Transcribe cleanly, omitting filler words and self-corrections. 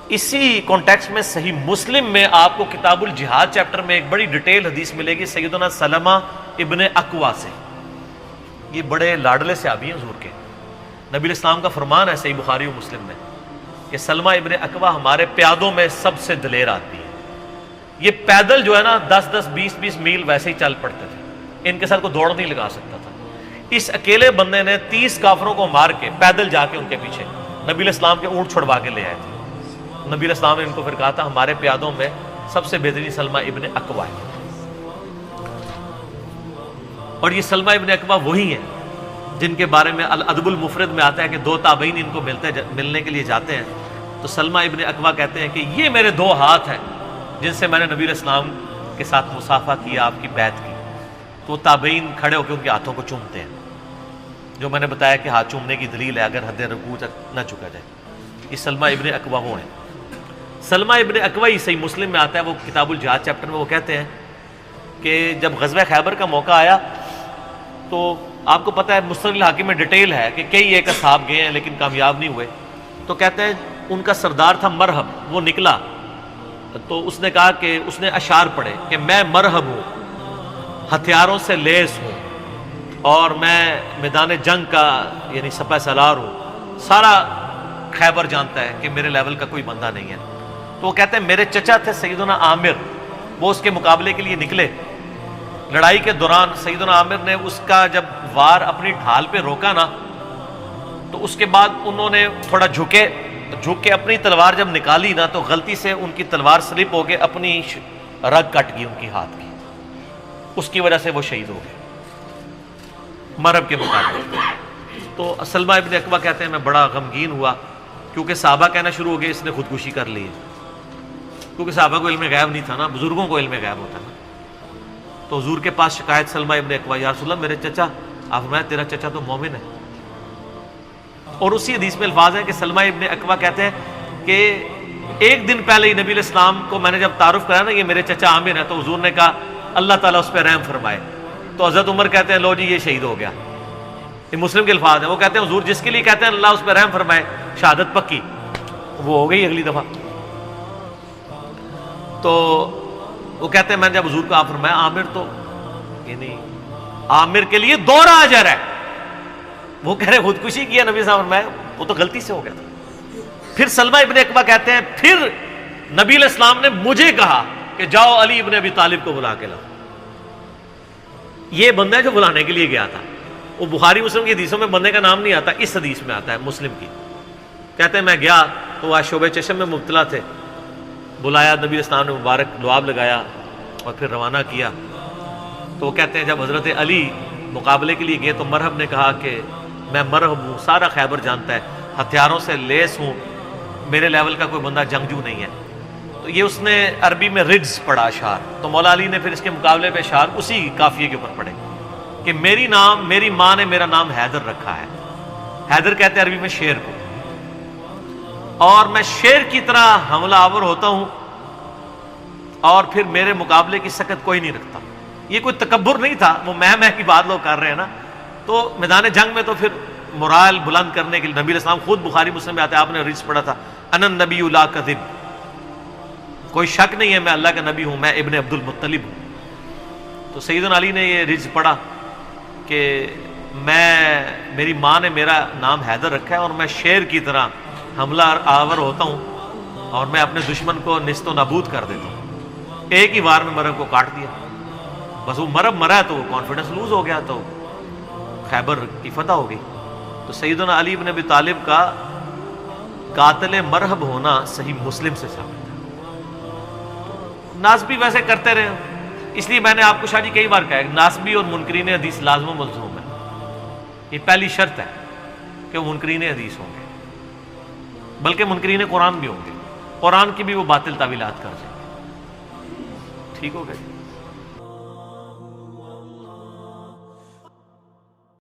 اسی کانٹیکسٹ میں صحیح مسلم میں آپ کو کتاب الجہاد چیپٹر میں ایک بڑی ڈیٹیل حدیث ملے گی سیدنا سلمہ ابن اکوع سے. یہ بڑے لاڈلے صحابی ہیں حضور کے. نبی علیہ السلام کا فرمان ہے صحیح بخاری و مسلم میں کہ سلمہ ابن اکوع ہمارے پیادوں میں سب سے دلیر آدمی ہے. یہ پیدل جو ہے نا 10-10 20-20 میل ویسے ہی چل پڑتے تھے, ان کے ساتھ کوئی دوڑ نہیں لگا سکتا تھا. اس اکیلے بندے نے 30 کافروں کو مار کے پیدل جا کے ان کے پیچھے نبی علیہ السلام کے اونٹ چھڑوا کے لے آئے تھے. نبی علیہ السلام نے ان کو پھر کہا تھا ہمارے پیادوں میں سب سے بہترین سلمہ ابن اکوع ہے. اور یہ سلمہ ابن اکوع وہی ہیں جن کے بارے میں الادب المفرد میں آتا ہے کہ 2 تابعین ان کو ملنے کے لیے جاتے ہیں تو سلمہ ابن اکوع کہتے ہیں کہ یہ میرے 2 ہاتھ ہیں جن سے میں نے نبی علیہ السلام کے ساتھ مصافحہ کیا, آپ کی بیعت کی. تو تابعین کھڑے ہو کے ان کے ہاتھوں کو چومتے ہیں, جو میں نے بتایا کہ ہاتھ چومنے کی دلیل ہے اگر حد رکوع تک نہ چکا جائے. یہ سلمہ ابن اکوع وہ ہیں. سلمہ ابن اکوع ہی صحیح مسلم میں آتا ہے, وہ کتاب الجہاد چیپٹر میں وہ کہتے ہیں کہ جب غزوہ خیبر کا موقع آیا تو آپ کو پتہ ہے مستدرک الحاکم میں ڈیٹیل ہے کہ کئی ایک اصحاب گئے ہیں لیکن کامیاب نہیں ہوئے. تو کہتے ہیں ان کا سردار تھا مرہب, وہ نکلا تو اس نے کہا کہ اس نے اشعار پڑھے کہ میں مرہب ہوں, ہتھیاروں سے لیس ہوں, اور میں میدان جنگ کا یعنی سپہ سالار ہوں, سارا خیبر جانتا ہے کہ میرے لیول کا کوئی بندہ نہیں ہے. تو وہ کہتے ہیں میرے چچا تھے سیدنا عامر, وہ اس کے مقابلے کے لیے نکلے. لڑائی کے دوران سیدنا عامر نے اس کا جب وار اپنی ڈھال پہ روکا نا تو اس کے بعد انہوں نے تھوڑا جھک کے اپنی تلوار جب نکالی نا تو غلطی سے ان کی تلوار سلپ ہو کے اپنی رگ کٹ گئی ان کی ہاتھ کی, اس کی وجہ سے وہ شہید ہو گئے مرہب کے مقابلے. تو سلمہ ابن اکوع کہتے ہیں میں بڑا غمگین ہوا کیونکہ صحابہ کہنا شروع ہو گئے اس نے خودکشی کر لی ہے, کیونکہ صحابہ کو علم غیب نہیں تھا نا, بزرگوں کو علم غیب ہوتا نا. تو حضور کے پاس شکایت سلمہ ابن اکوع, یا رسول اللہ میرے چچا, آپ فرمایا تیرا چچا تو مومن ہے. اور اسی حدیث میں الفاظ ہیں کہ سلمہ ابن اکوع کہتے ہیں کہ ایک دن پہلے ہی نبی علیہ السلام کو میں نے جب تعارف کرایا نا یہ میرے چچا عامر ہے, تو حضور نے کہا اللہ تعالیٰ اس پہ رحم فرمائے. تو حضرت عمر کہتے ہیں لو جی یہ شہید ہو گیا. یہ مسلم کے الفاظ ہیں. وہ کہتے ہیں حضور جس کے لیے کہتے ہیں اللہ اس پہ رحم فرمائے, شہادت پکی, وہ ہو گئی اگلی دفعہ. تو وہ کہتے ہیں میں نے جب حضور کو آپ فرمایا عامر تو یعنی عامر کے لیے 2 اجر ہے. وہ کہہ رہے خودکشی کیا نبی صاحب فرمایا وہ تو غلطی سے ہو گیا تھا. پھر سلمہ ابن اکوع کہتے ہیں پھر نبی علیہ السلام نے مجھے کہا کہ جاؤ علی ابن ابی طالب کو بلا کے لاؤ. یہ بندہ ہے جو بلانے کے لیے گیا تھا. وہ بخاری مسلم کی حدیثوں میں بندے کا نام نہیں آتا, اس حدیث میں آتا ہے مسلم کی. کہتے ہیں میں گیا تو وہ شعبہ چشم میں مبتلا تھے, بلایا نبی علیہ السلام نے مبارک لعاب لگایا اور پھر روانہ کیا. تو وہ کہتے ہیں جب حضرت علی مقابلے کے لیے گئے تو مرہب نے کہا کہ میں مرہب ہوں, سارا خیبر جانتا ہے, ہتھیاروں سے لیس ہوں, میرے لیول کا کوئی بندہ جنگجو نہیں ہے. تو یہ اس نے عربی میں رجز پڑھا اشعار. تو مولا علی نے پھر اس کے مقابلے پہ اشعار اسی قافیے کے اوپر پڑھے کہ میری ماں نے میرا نام حیدر رکھا ہے. حیدر کہتے ہیں عربی میں شیر کو, اور میں شیر کی طرح حملہ آور ہوتا ہوں اور پھر میرے مقابلے کی سکت کوئی نہیں رکھتا. یہ کوئی تکبر نہیں تھا, وہ میں کی بات لوگ کر رہے ہیں نا. تو میدان جنگ میں تو پھر مرال بلند کرنے کے لیے نبی علیہ السلام خود بخاری مسلم میں آتے ہیں, آپ نے رجز پڑھا تھا انا النبی لا کذب, کوئی شک نہیں ہے میں اللہ کا نبی ہوں, میں ابن عبد المطلب ہوں. تو سیدنا علی نے یہ رجز پڑھا کہ میری ماں نے میرا نام حیدر رکھا ہے اور میں شیر کی طرح حملہ آور ہوتا ہوں اور میں اپنے دشمن کو نیست و نابود کر دیتا ہوں. ایک ہی وار میں مرہب کو کاٹ دیا. بس وہ مرہب مرا تو کانفیڈنس لوز ہو گیا, تو خیبر کی فتح ہو گئی. تو سیدنا علی بن ابی طالب کا قاتل مرہب ہونا صحیح مسلم سے ثابت ہے. ناسبی ویسے کرتے رہے, اس لیے میں نے آپ کو شاہ جی کئی بار کہا ہے ناسبی اور منکرین حدیث لازم و ملزوم ہے. یہ پہلی شرط ہے کہ وہ منکرین حدیث ہوں گے, بلکہ منکرین قرآن بھی ہوں گے, قرآن کی بھی وہ باطل تعویلات کر جائیں گے. ٹھیک ہو گئے.